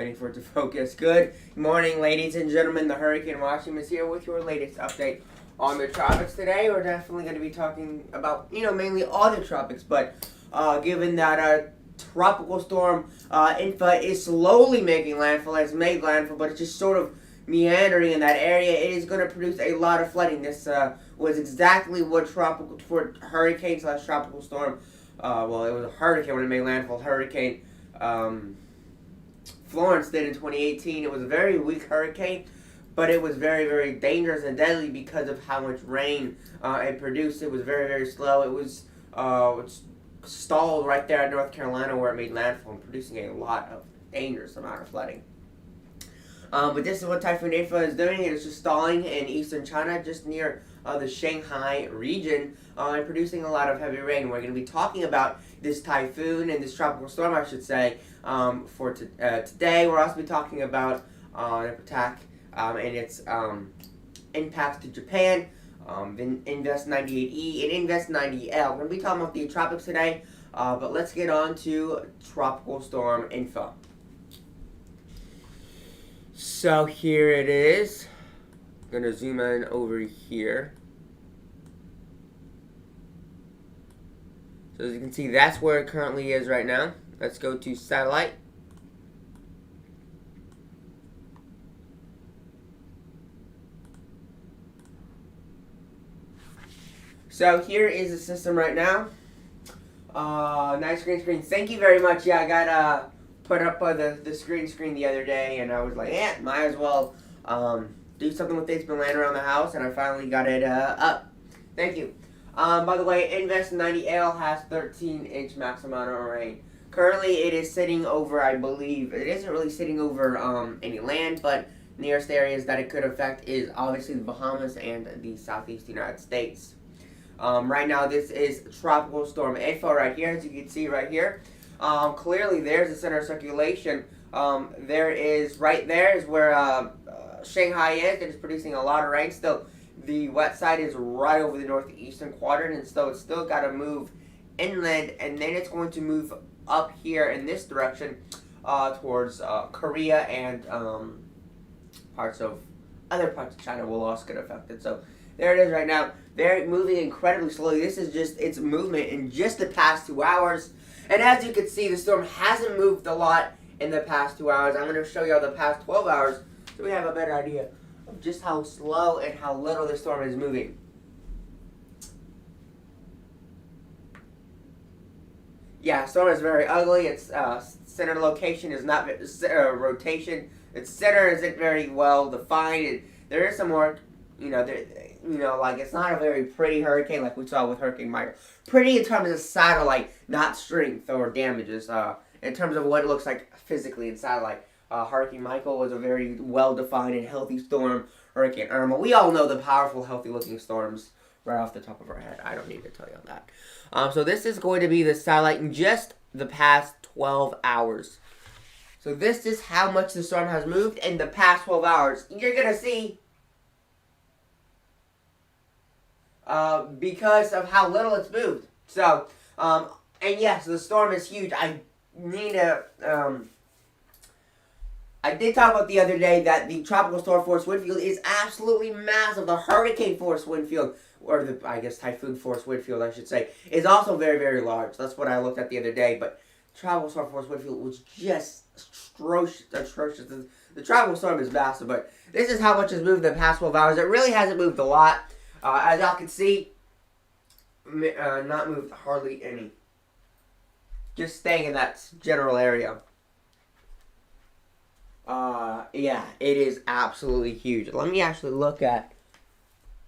waiting for it to focus. Good morning, ladies and gentlemen. The Hurricane Washington is here with your latest update on the tropics today. We're definitely going to be talking about, mainly all the tropics, but given that tropical storm In-fa is slowly making landfall, has made landfall, but it's just sort of meandering in that area, it is going to produce a lot of flooding. This was exactly what hurricane / tropical storm, well, it was a hurricane when it made landfall, Hurricane Florence did in 2018. It was a very weak hurricane, but it was very, very dangerous and deadly because of how much rain it produced. It was very, very slow. It was stalled right there in North Carolina where it made landfall, producing a lot of dangerous amount of flooding. But this is what Typhoon In-fa is doing. It is just stalling in eastern China, just near the Shanghai region, and producing a lot of heavy rain. We're going to be talking about this typhoon and this tropical storm, I should say, for today. We'll also be talking about Nepartak and its impacts to Japan, Invest 98E, and Invest 90L. We're going to be talking about the tropics today, but let's get on to Tropical Storm In-fa. So here it is. I'm going to zoom in over here. So as you can see, that's where it currently is right now. Let's go to satellite. So here is the system right now. Nice green screen. Thank you very much. Yeah, I got put up the screen the other day, and I was like, yeah, might as well do something with it. It's been laying around the house, and I finally got it up. Thank you. By the way, Invest 90L has 13-inch maximum amount of rain. Currently, it is sitting over, I believe, it isn't really sitting over any land, but nearest areas that it could affect is obviously the Bahamas and the southeast United States. Right now, this is Tropical Storm In-fa right here, as you can see right here. Clearly, there's the center of circulation. Right there is where Shanghai is. It is producing a lot of rain still. The wet side is right over the northeastern quadrant, and so it's still got to move inland, and then it's going to move up here in this direction towards Korea and other parts of China will also get affected. So there it is right now. They're moving incredibly slowly. This is just its movement in just the past 2 hours. And as you can see, the storm hasn't moved a lot in the past 2 hours. I'm going to show you all the past 12 hours so we have a better idea of just how slow and how little the storm is moving. Yeah, storm is very ugly. Its center location is not rotation. Its center isn't very well defined. There is some more, like it's not a very pretty hurricane like we saw with Hurricane Michael. Pretty in terms of satellite, not strength or damages. In terms of what it looks like physically in satellite. Hurricane Michael was a very well-defined and healthy storm. Hurricane Irma, we all know the powerful, healthy-looking storms right off the top of our head. I don't need to tell you that. So this is going to be the satellite in just the past 12 hours. So this is how much the storm has moved in the past 12 hours. You're going to see, because of how little it's moved. So, and yes, the storm is huge. I did talk about the other day that the tropical storm force wind field is absolutely massive. The hurricane force wind field, or typhoon force wind field, I should say, is also very, very large. That's what I looked at the other day. But tropical storm force wind field was just atrocious. The tropical storm is massive, but this is how much has moved in the past 12 hours. It really hasn't moved a lot. As y'all can see, not moved hardly any. Just staying in that general area. Yeah, it is absolutely huge. Let me actually look at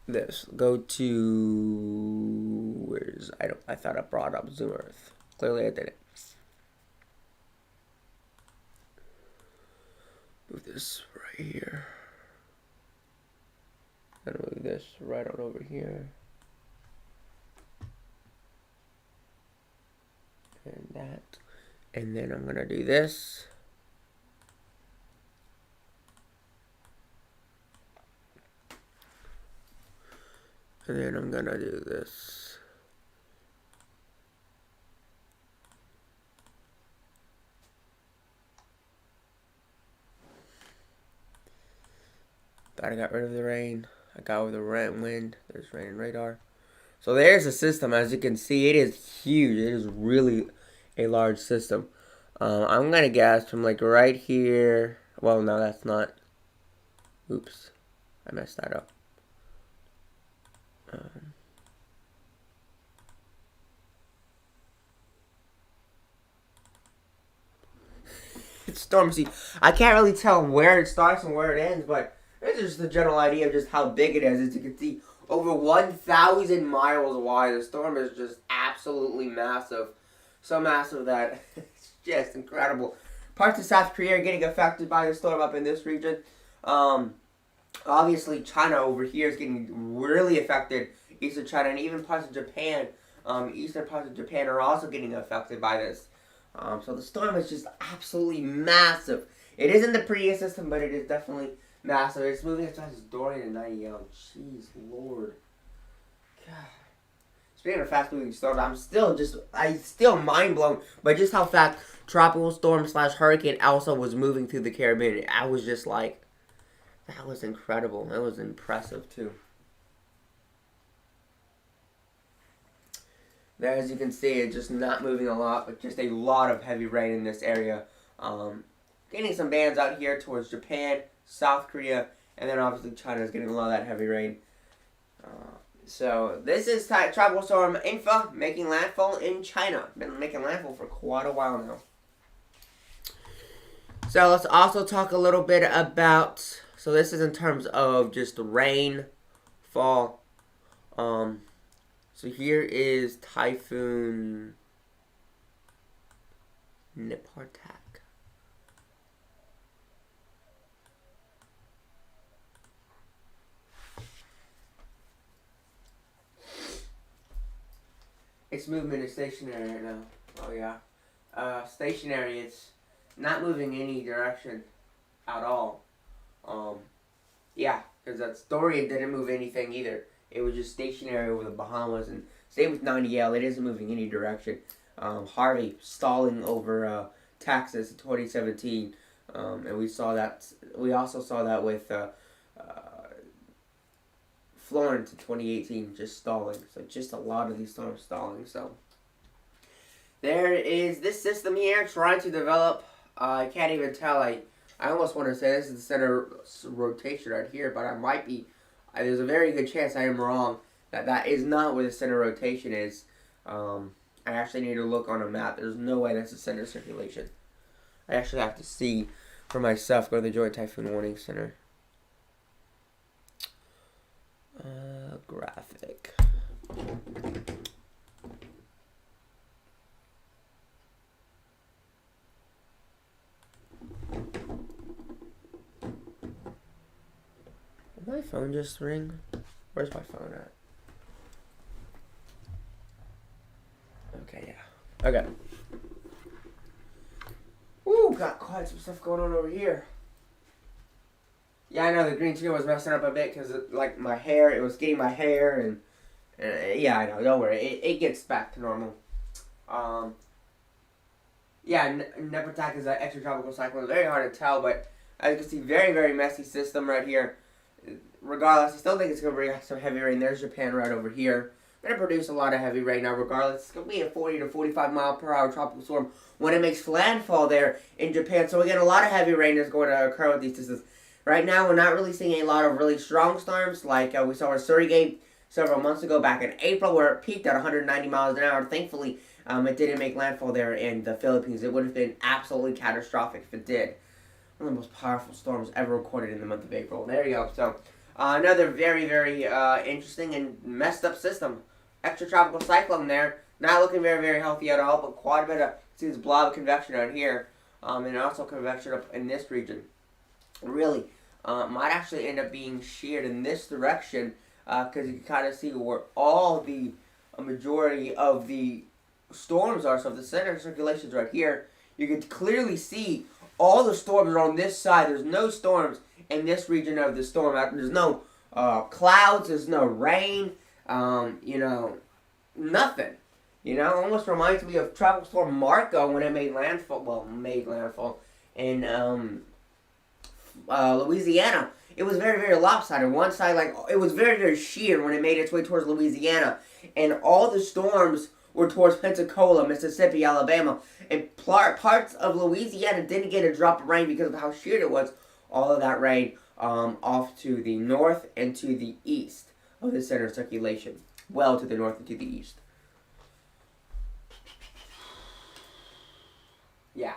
this. Go to I thought I brought up Zoom Earth. Clearly I didn't. Move this right here. And move this right on over here. And that. And then I'm gonna do this. And then I'm gonna do this. Thought I got rid of the rain. I got rid of the wind. There's rain and radar. So there's a system. As you can see, it is huge. It is really a large system. I'm going to guess from like right here. Well, no, that's not. Oops. I messed that up. It's Stormzy. I can't really tell where it starts and where it ends, but it's just the general idea of just how big it is. As you can see, over 1,000 miles wide. The storm is just absolutely massive. So massive that it's just incredible. Parts of South Korea are getting affected by the storm up in this region. Obviously, China over here is getting really affected. Eastern China and even parts of Japan. Eastern parts of Japan are also getting affected by this. So the storm is just absolutely massive. It isn't the prettiest system, but it is definitely massive. It's moving as fast as Dorian and Nightingale. Jeez, Lord. God. Speaking of fast-moving storms, I'm still mind blown by just how fast tropical storm / hurricane Elsa was moving through the Caribbean. I was just like, that was incredible. That was impressive too. There, as you can see, it's just not moving a lot, but just a lot of heavy rain in this area. Getting some bands out here towards Japan, South Korea, and then obviously China is getting a lot of that heavy rain. So this is tropical storm In-fa making landfall in China. Been making landfall for quite a while now. So let's also talk a little bit about. So this is in terms of just rainfall. So here is Typhoon Nepartak. Its movement is stationary right now. Oh yeah. Stationary, it's not moving any direction at all. Yeah, because that story didn't move anything either. It was just stationary over the Bahamas, and same with Nightingale. It isn't moving any direction. Harvey stalling over Texas in 2017, and we saw that. We also saw that with Florence in 2018, just stalling. So just a lot of these storms stalling. So there is this system here trying to develop. I can't even tell. I almost want to say this is the center rotation right here, but I might be. There's a very good chance I am wrong. That is not where the center rotation is. I actually need to look on a map. There's no way that's the center circulation. I actually have to see for myself. Go to the Joint Typhoon Warning Center. Graphic. Did my phone just ring? Where's my phone at? Okay, yeah. Okay. Ooh, got quite some stuff going on over here. Yeah, I know the green screen was messing up a bit because, like, my hair, it was getting my hair, and yeah, I know, don't worry, it gets back to normal. Yeah, Nepartak is an extratropical cyclone. It's very hard to tell, but as you can see, very, very messy system right here. Regardless, I still think it's going to bring some heavy rain. There's Japan right over here. Going to produce a lot of heavy rain now. Regardless, it's going to be a 40 to 45 mile per hour tropical storm when it makes landfall there in Japan. So again, a lot of heavy rain is going to occur with these systems. Right now, we're not really seeing a lot of really strong storms like we saw in Surrey several months ago back in April, where it peaked at 190 miles an hour. Thankfully, it didn't make landfall there in the Philippines. It would have been absolutely catastrophic if it did. One of the most powerful storms ever recorded in the month of April. There you go. So another very, very interesting and messed up system. Extratropical cyclone there. Not looking very, very healthy at all, but quite a bit of, see this blob of convection out here. And also convection up in this region. Really, might actually end up being sheared in this direction because you can kind of see where all the majority of the storms are. So if the center circulation is right here, you can clearly see all the storms are on this side. There's no storms in this region of the storm. There's no clouds. There's no rain. You know, nothing. You know, almost reminds me of Tropical Storm Marco when it made landfall. Well, made landfall in Louisiana it was very, very lopsided. One side, like, it was very, very sheer when it made its way towards Louisiana. And all the storms were towards Pensacola, Mississippi, Alabama. And parts of Louisiana didn't get a drop of rain because of how sheer it was. All of that rain off to the north and to the east of the center of circulation. Well to the north and to the east. Yeah.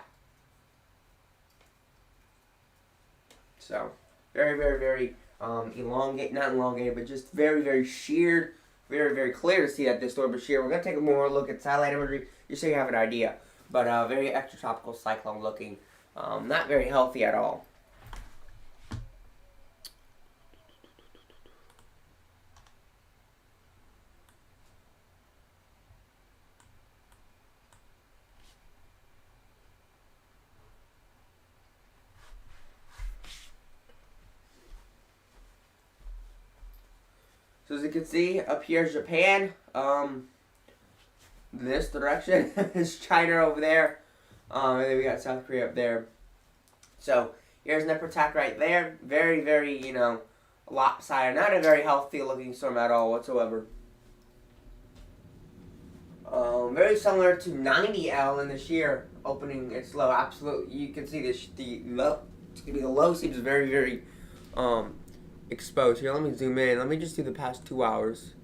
So, very, very, very elongated, not elongated, but just very, very sheared. Very, very clear to see that this storm is sheer. We're going to take a more look at satellite imagery just so you have an idea. But very extratropical cyclone looking. Not very healthy at all. So as you can see, up here is Japan. This direction is China over there. And then we got South Korea up there. So here's Nepartak right there. Very, very, you know, lopsided. Not a very healthy looking storm at all whatsoever. Very similar to 90L in the shear opening its low. Absolutely, you can see this. The low seems very, very exposed. Here, let me zoom in. Let me just do the past 2 hours.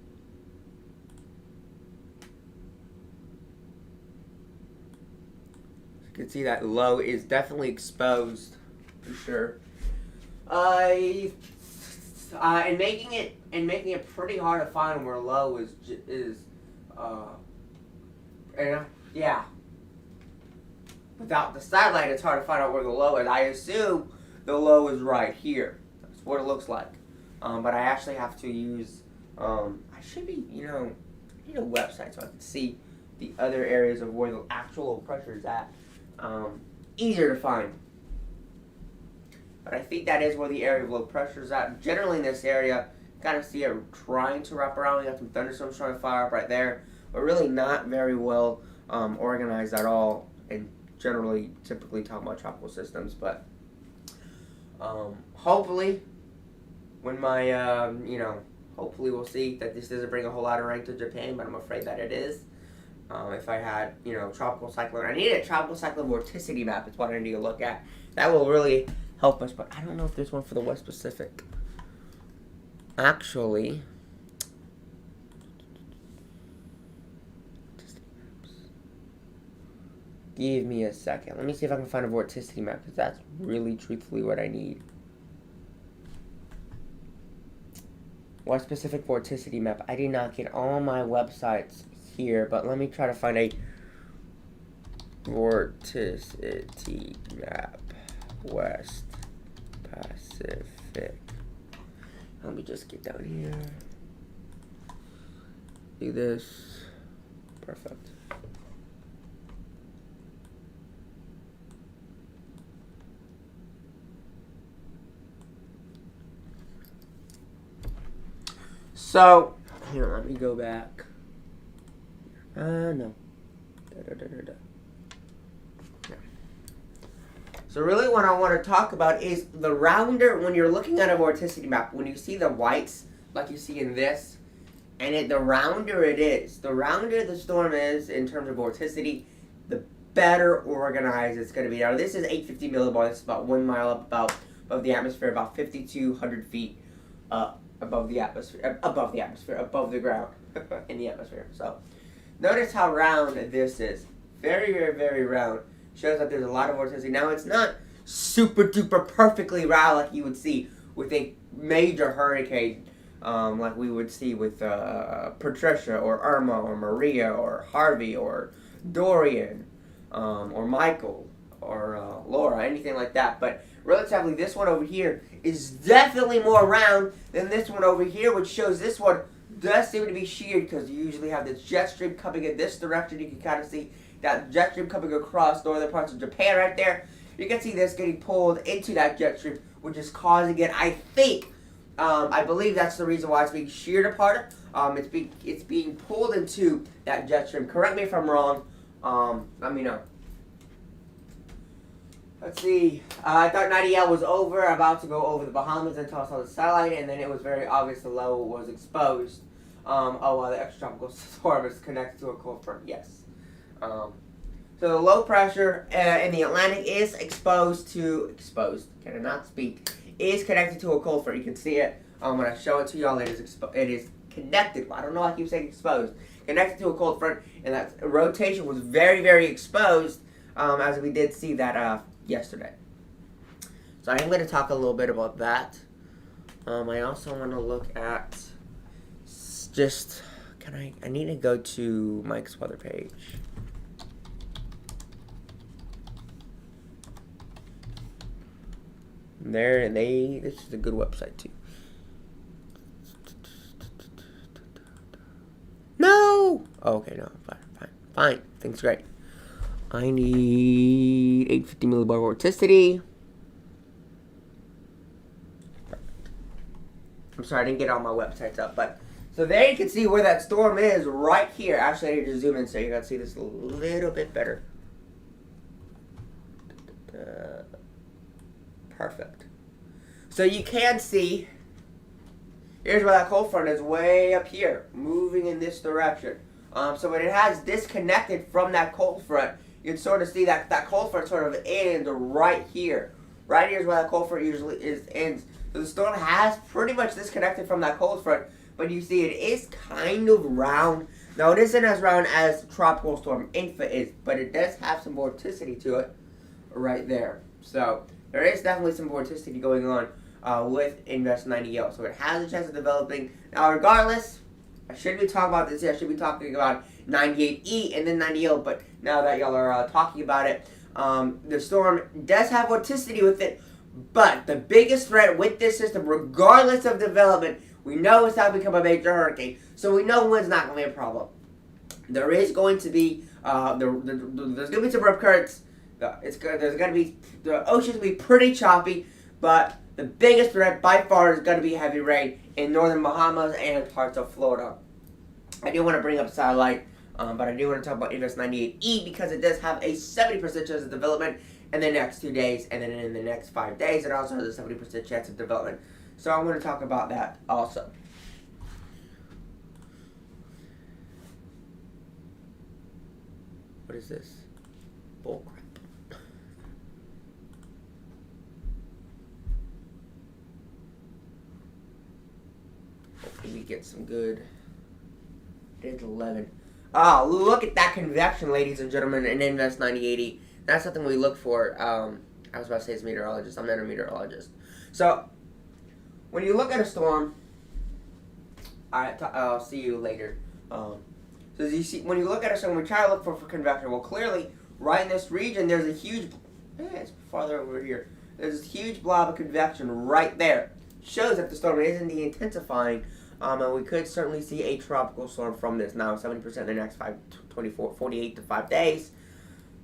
You can see that low is definitely exposed for sure. And making it pretty hard to find where low is yeah. Without the satellite, it's hard to find out where the low is. I assume the low is right here. That's what it looks like. But I actually have to use, I should be, you know, I need a website so I can see the other areas of where the actual low pressure is at. Easier to find. But I think that is where the area of low pressure is at. Generally in this area, kind of see it trying to wrap around. We got some thunderstorms trying to fire up right there. But really not very well organized at all. And generally, typically talking about tropical systems. But hopefully, when my, hopefully we'll see that this doesn't bring a whole lot of rain to Japan. But I'm afraid that it is. If I had, tropical cyclone. I need a tropical cyclone vorticity map. It's what I need to look at. That will really help us. But I don't know if there's one for the West Pacific. Actually, give me a second. Let me see if I can find a vorticity map, because that's really truthfully what I need. West Pacific vorticity map. I did not get all my websites here, but let me try to find a vorticity map. West Pacific. Let me just get down here. Do this. Perfect. So, here, let me go back. No. So really what I want to talk about is the rounder. When you're looking at a vorticity map, when you see the whites, like you see in this, and the rounder it is, the rounder the storm is in terms of vorticity, the better organized it's going to be. Now this is 850 millibar. This is about 1 mile up above the atmosphere, about 5,200 feet above the atmosphere, above the ground, in the atmosphere. So notice how round this is. Very, very, very round. Shows that there's a lot of vorticity. Now, it's not super duper perfectly round like you would see with a major hurricane, like we would see with Patricia or Irma or Maria or Harvey or Dorian or Michael or Laura, anything like that. But relatively, this one over here is definitely more round than this one over here, which shows this one does seem to be sheared, because you usually have this jet stream coming in this direction. You can kind of see that jet stream coming across northern parts of Japan right there. You can see this getting pulled into that jet stream, which is causing it. I think, I believe that's the reason why it's being sheared apart. It's being pulled into that jet stream. Correct me if I'm wrong. Let me know. Let's see. I thought 90L was over, about to go over the Bahamas until I saw the satellite, and then it was very obvious the low was exposed. Oh, well, the extratropical storm is connected to a cold front. Yes. So the low pressure in the Atlantic is exposed. Cannot speak. Is connected to a cold front. You can see it when I show it to y'all. It is connected. I don't know why I keep saying exposed. Connected to a cold front, and that rotation was very, very exposed, as we did see that yesterday. So I am going to talk a little bit about that. I also want to look at just, I need to go to Mike's weather page. This is a good website too. No! Oh, okay, no, fine. Things great. I need 850 millibar vorticity. I'm sorry, I didn't get all my websites up, but so there you can see where that storm is right here. Actually, I need to zoom in so you can see this a little bit better. Perfect. So you can see, here's where that cold front is, way up here, moving in this direction. So when it has disconnected from that cold front, you can sort of see that cold front sort of ends right here. Right here is where that cold front usually ends. So the storm has pretty much disconnected from that cold front, but you see it is kind of round. Now it isn't as round as Tropical Storm In-fa is, but it does have some vorticity to it right there. So there is definitely some vorticity going on with Invest 90L. So it has a chance of developing. Now regardless, I shouldn't be talking about this here. I should be talking about 98E and then 90L, but now that y'all are talking about it, the storm does have vorticity with it, but the biggest threat with this system, regardless of development, we know it's not become a major hurricane, so we know wind's not going to be a problem. There is going to be, there's going to be some rip currents. The ocean's going to be pretty choppy, but the biggest threat by far is going to be heavy rain in northern Bahamas and parts of Florida. I do want to bring up satellite, but I do want to talk about Invest 98E because it does have a 70% chance of development in the next 2 days, and then in the next 5 days, it also has a 70% chance of development. So I want to talk about that also. What is this? Bullcrap. Hopefully we get some good. It is 11. Oh, look at that convection, ladies and gentlemen, in Invest 9080. That's something we look for. I was about to say it's meteorologist. I'm not a meteorologist. So, when you look at a storm, I'll see you later. So as you see, when you look at a storm, we try to look for convection. Well, clearly, right in this region, there's a huge, it's farther over here. There's this huge blob of convection right there. Shows that the storm is indeed intensifying, and we could certainly see a tropical storm from this. Now, 70% in the next 48 to 5 days.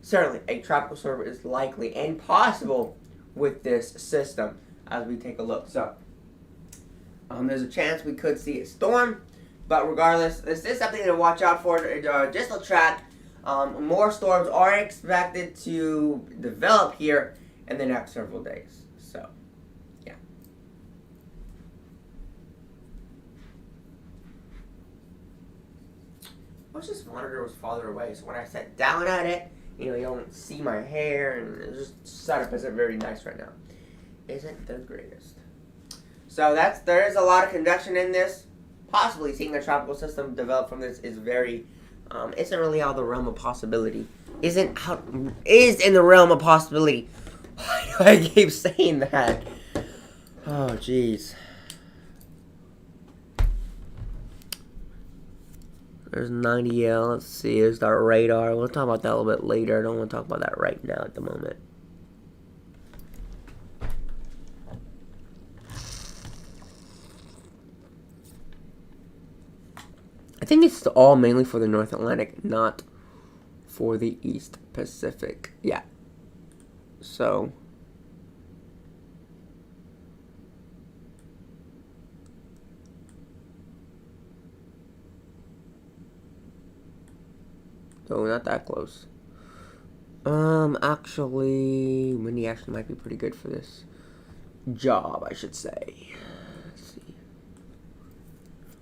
Certainly, a tropical storm is likely and possible with this system as we take a look. So, there's a chance we could see a storm, but regardless, this is something to watch out for. Just to track, more storms are expected to develop here in the next several days. So, yeah. I wish this monitor was farther away, so when I sat down at it, you don't see my hair, and it's just setup isn't very nice right now. Isn't the greatest. So there is a lot of convection in this. Possibly seeing a tropical system develop from this is very, isn't really out of the realm of possibility. Is in the realm of possibility. Why do I keep saying that? Oh, jeez. There's 90L. Let's see. There's our radar. We'll talk about that a little bit later. I don't want to talk about that right now at the moment. I think this is all mainly for the North Atlantic, not for the East Pacific. Yeah. So. So not that close. Actually, Windy actually might be pretty good for this job, I should say. Let's see.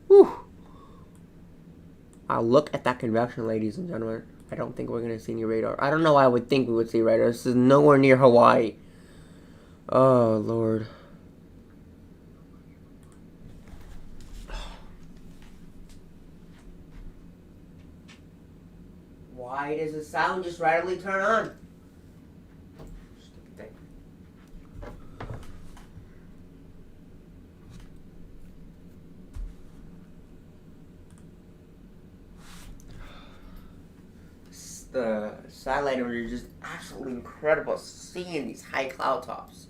Whew. Look at that convection, ladies and gentlemen. I don't think we're going to see any radar. I don't know why I would think we would see radar. This is nowhere near Hawaii. Oh, Lord. Why does the sound just randomly turn on? Stupid thing. The satellite imagery is just absolutely incredible. Seeing these high cloud tops.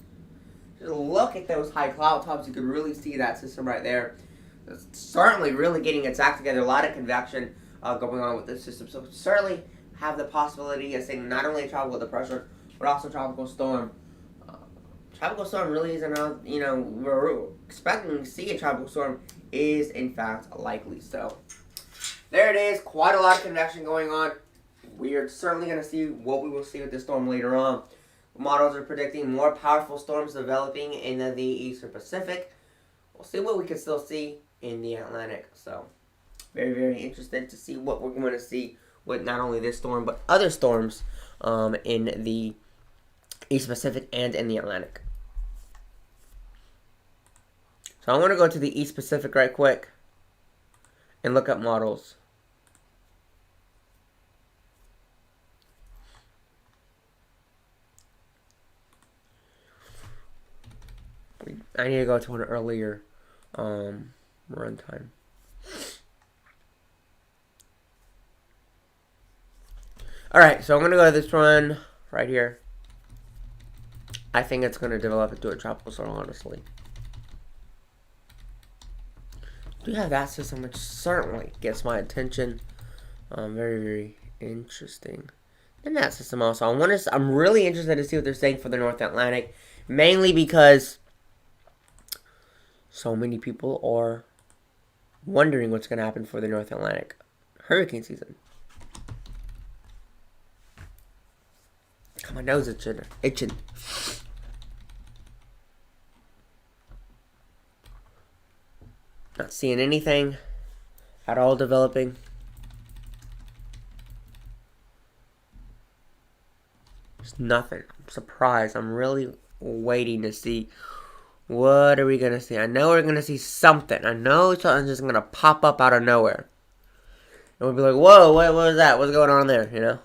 Just look at those high cloud tops. You can really see that system right there. It's certainly really getting its act together. A lot of convection going on with this system. So certainly have the possibility of seeing not only a tropical depression, but also tropical storm. Tropical storm really isn't, we're expecting to see a tropical storm is in fact likely. So there it is. Quite a lot of convection going on. We are certainly going to see what we will see with this storm later on. Models are predicting more powerful storms developing in the Eastern Pacific. We'll see what we can still see in the Atlantic. So very, very interested to see what we're going to see with not only this storm, but other storms in the East Pacific and in the Atlantic. So I want to go to the East Pacific right quick and look up models. I need to go to an earlier run time. Alright, so I'm going to go to this one right here. I think it's going to develop into a tropical storm, honestly. Do have that system, which certainly gets my attention. Very, very interesting. And that system also. I'm really interested to see what they're saying for the North Atlantic. Mainly because so many people are wondering what's going to happen for the North Atlantic hurricane season. My nose is itching. Not seeing anything at all developing. There's nothing. I'm surprised. I'm really waiting to see. What are we going to see? I know we're going to see something. I know something's just going to pop up out of nowhere. And we'll be like, whoa, what was that? What's going on there, you know?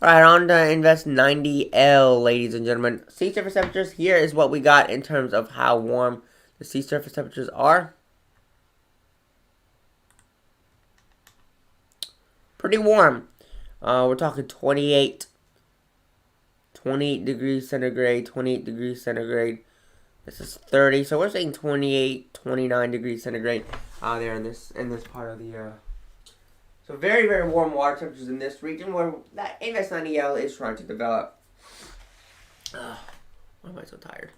Alright, on to Invest 90L, ladies and gentlemen. Sea surface temperatures, here is what we got in terms of how warm the sea surface temperatures are. Pretty warm. We're talking 28 degrees centigrade, 28 degrees centigrade. This is 30, so we're saying 28, 29 degrees centigrade there in this part of the so very, very warm water temperatures in this region where that Invest 90L is trying to develop. Why am I so tired?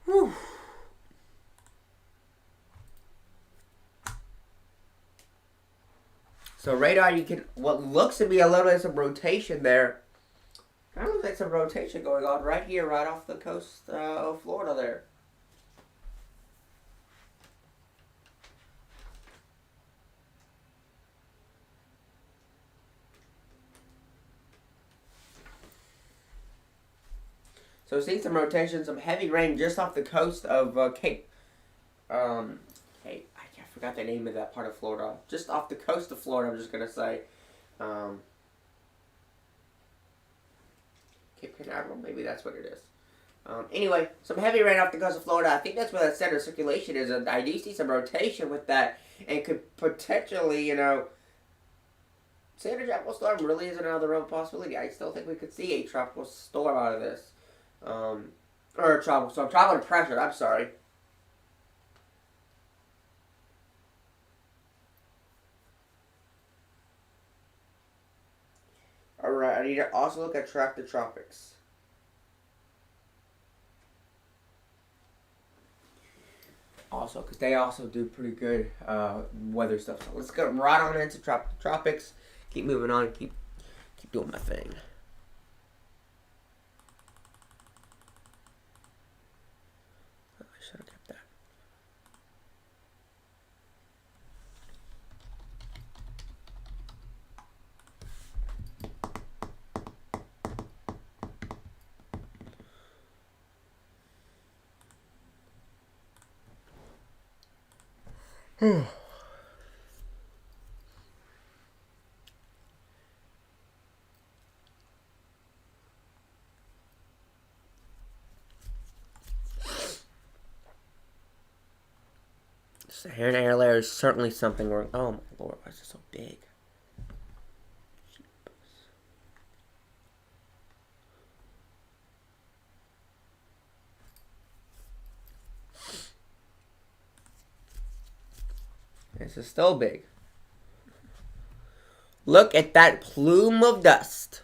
Whew. So radar, you can, what looks to be a little bit of some rotation there. Kind of looks like some rotation going on right here, right off the coast of Florida there. So seeing some rotation, some heavy rain just off the coast of Cape. I forgot the name of that part of Florida. Just off the coast of Florida, I'm just gonna say. Cape Canaveral, maybe that's what it is. Anyway, some heavy rain off the coast of Florida. I think that's where that center of circulation is. And I do see some rotation with that, and could potentially, say a tropical storm really isn't another real possibility. I still think we could see a tropical storm out of this. Or a tropical storm. Tropical depression, I'm sorry. Alright, I need to also look at Track the Tropics. Also, because they also do pretty good weather stuff. So let's get right on into Tropics. Keep moving on. Keep keep doing my thing. I should have kept that. The hair and air layer is certainly something wrong. Oh my lord, why is it so big? This is still big. Look at that plume of dust.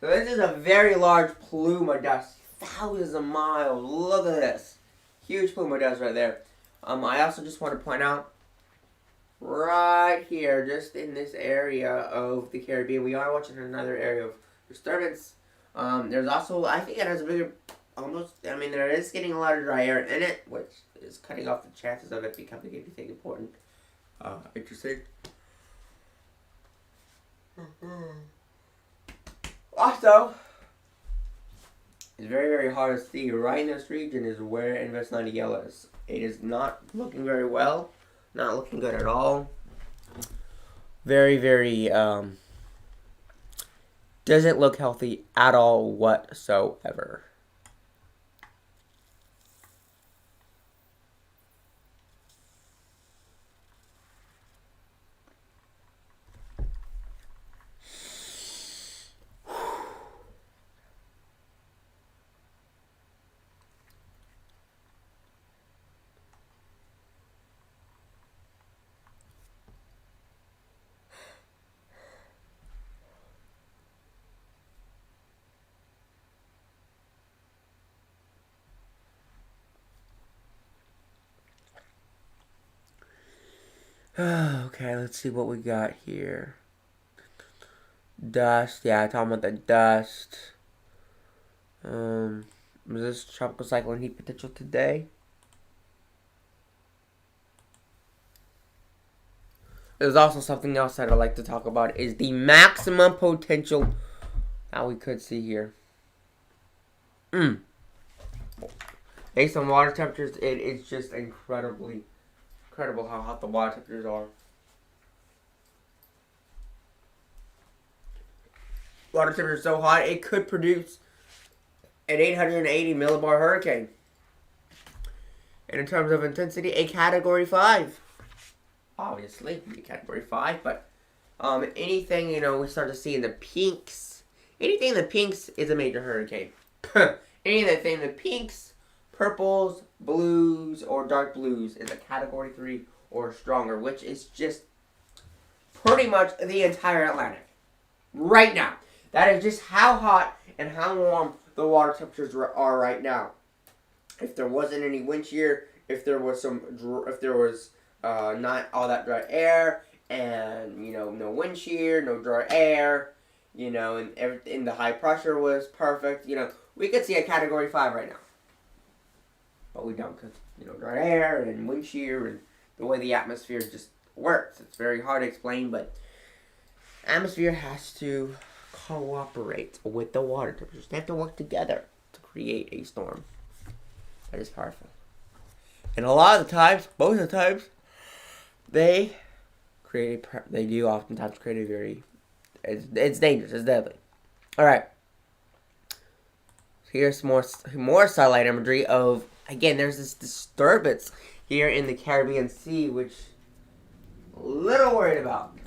So this is a very large plume of dust. Thousands of miles. Look at this. Huge plume of dust right there. I also just want to point out, right here, just in this area of the Caribbean, we are watching another area of disturbance. There's also, I think it has a bigger, there is getting a lot of dry air in it, which is cutting off the chances of it becoming anything important. Interesting. Also, it's very, very hard to see. Right in this region is where Invest 90 Yellow is. It is not looking very well. Not looking good at all. Very, very, doesn't look healthy at all whatsoever. Okay, let's see what we got here. Dust, yeah, talking about the dust. Was this tropical cyclone heat potential today? There's also something else that I'd like to talk about, is the maximum potential that we could see here. Based on water temperatures, it is just incredible how hot the water temperatures are. Water temperature is so hot, it could produce an 880 millibar hurricane. And in terms of intensity, a Category 5. Obviously, a Category 5, but anything, we start to see in the pinks. Anything in the pinks is a major hurricane. Anything in the pinks, purples, blues, or dark blues is a Category 3 or stronger, which is just pretty much the entire Atlantic. Right now. That is just how hot and how warm the water temperatures are right now. If there wasn't any wind shear, if there was not all that dry air, and no wind shear, no dry air, and everything, the high pressure was perfect, we could see a Category 5 right now. But we don't, because, dry air and wind shear and the way the atmosphere just works. It's very hard to explain, but atmosphere has to cooperate with the water temperatures. They have to work together to create a storm. That is powerful. And a lot of the times, most of the times, they do oftentimes create a very, it's dangerous, it's deadly. Alright. Here's more satellite imagery of, again, there's this disturbance here in the Caribbean Sea, which I'm a little worried about.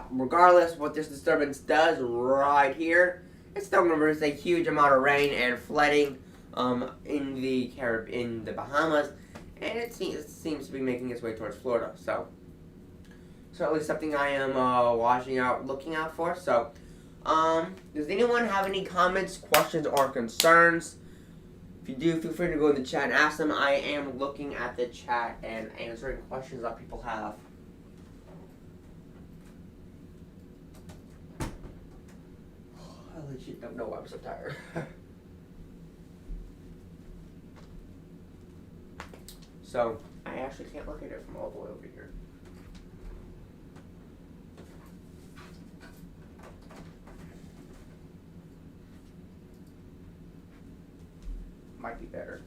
Regardless what this disturbance does right here, it's still going to produce a huge amount of rain and flooding in the Bahamas, and it seems to be making its way towards Florida. So certainly something I am looking out for. So does anyone have any comments, questions, or concerns? If you do, feel free to go in the chat and ask them. I am looking at the chat and answering questions that people have. I legit don't know why I'm so tired. So, I actually can't look at it from all the way over here. Might be better.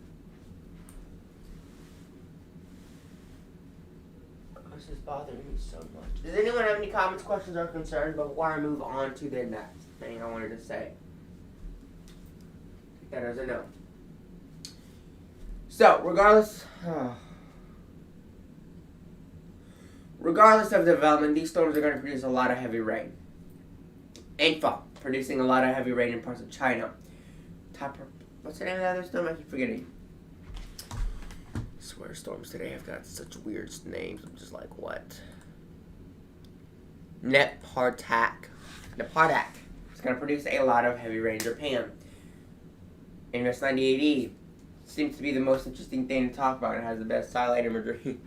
This is bothering me so much. Does anyone have any comments, questions, or concerns before I move on to the next thing I wanted to say? Take that as a no. So, regardless of development, these storms are going to produce a lot of heavy rain. In-fa, producing a lot of heavy rain in parts of China. What's the name of the other storm? I keep forgetting. I swear storms today have got such weird names. I'm just like, what? Nepartak. It's going to produce a lot of heavy rain in Japan. NMS 98E seems to be the most interesting thing to talk about. It has the best satellite imagery.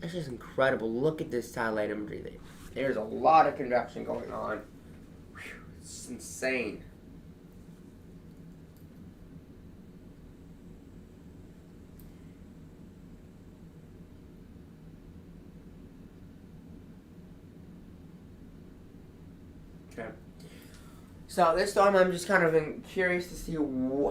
It's just incredible. Look at this satellite imagery. There's a lot of convection going on. Whew, it's insane. Okay. So this storm, I'm just kind of curious to see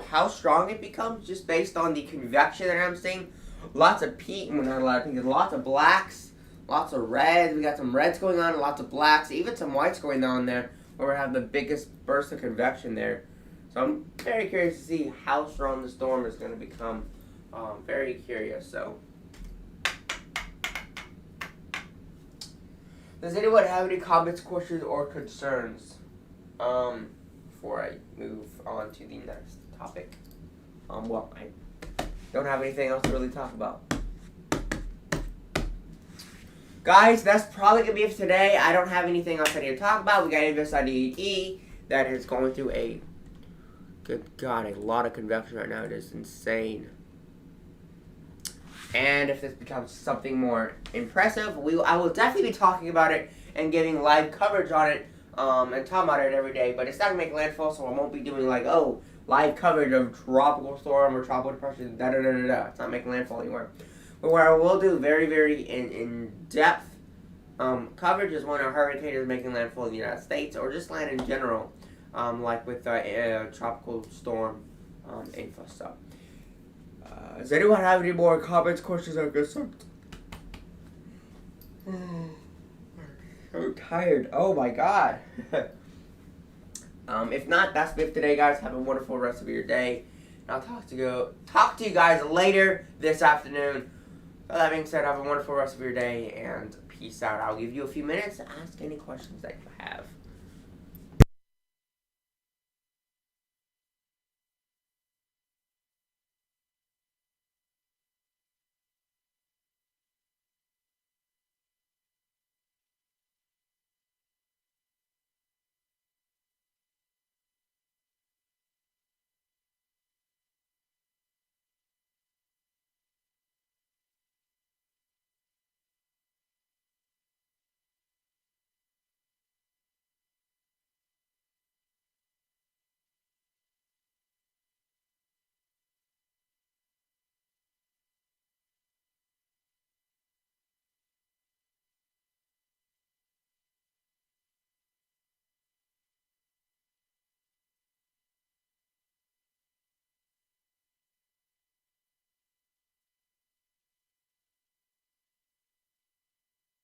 how strong it becomes, just based on the convection that I'm seeing. Lots of pink, well, not a lot of pink, lots of blacks, lots of reds. We got some reds going on, lots of blacks, even some whites going on there, where we have the biggest burst of convection there. So I'm very curious to see how strong the storm is going to become. Very curious. So, does anyone have any comments, questions, or concerns before I move on to the next topic? Well, I don't have anything else to really talk about. Guys, that's probably going to be it for today. I don't have anything else I need to talk about. We got NVSIDE that is going through a, good God, a lot of convection right now. It is insane. And if this becomes something more impressive, I will definitely be talking about it and giving live coverage on it and talking about it every day. But it's not going to make landfall, so I won't be doing like, live coverage of tropical storm or tropical depression, da-da-da-da-da. It's not making landfall anymore. But where I will do very, very in-depth coverage is when a hurricane is making landfall in the United States or just land in general, like with tropical storm info stuff. Does anyone have any more comments, questions, or concerns? So tired. Oh my God. If not, that's it today, guys. Have a wonderful rest of your day. And I'll talk to you guys later this afternoon. With that being said, have a wonderful rest of your day and peace out. I'll give you a few minutes to ask any questions that you have.